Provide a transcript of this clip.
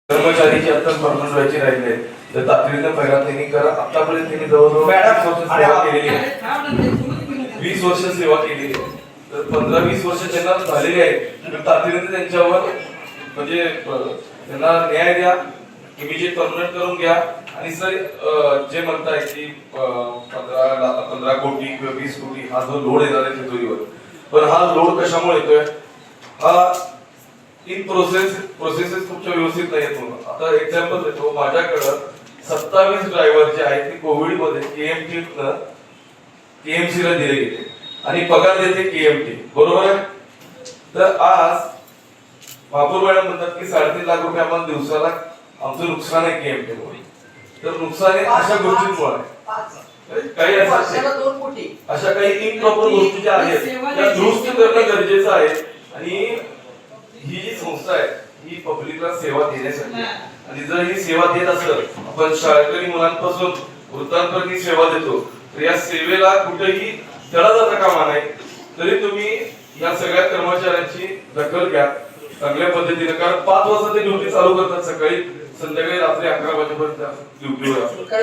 कर्मचारीची आता परमनंट व्हायची राहिले तर तातडीनं पहिला त्यांनी करा. आतापर्यंत त्यांनी जवळजवळ 20 वर्ष सेवा केलेली आहे. तर 15-20 वर्ष त्यांना झालेली आहे. तर तातडीनं त्यांच्यावर म्हणजे त्यांना न्याय द्या, इमिजिएट परमनंट करून घ्या. आणि सर जे म्हणताय की 15 कोटी किंवा 20 कोटी हा जो लोड येणार आहे तिजोरीवर, पण हा लोड कशामुळे येतोय? हा इन प्रोसेसेस तुमच्या व्यवस्थित नाही आहेत म्हणून. आता एक्झाम्पल देतो, माझ्याकडं 27 ड्रायव्हर जे आहेत ते कोविड मध्ये केएमसी ला दिले गेले आणि पगार देते केएमटी, बरोबर आहे? तर आज महापौर मॅडम म्हणतात की 3.5 लाख रुपये आम्हाला दिवसाला आमचं नुकसान आहे केएमटी मुळे. तर नुकसान आहे अशा गोष्टींमुळे काही अशा काही इम्प्रॉपर गोष्टी ज्या आहेत त्या दुरुस्त करणं गरजेचं आहे. आणि ही जी संस्था आहे ही पब्लिकला सेवा देण्यासाठी, आणि जर ही सेवा देत असेल, आपण शाळकरी मुलांपासून वृद्धांपर्यंत सेवा देतो, तर या सेवेला कुठेही तडा जाता कामा नाही. तरी तुम्ही या सगळ्या कर्मचाऱ्यांची दखल घ्या चांगल्या पद्धतीने, कारण 5 वाजता ते ड्युटी चालू करतात, सकाळी संध्याकाळी रात्री 11 वाजेपर्यंत ड्युटीवर असतात.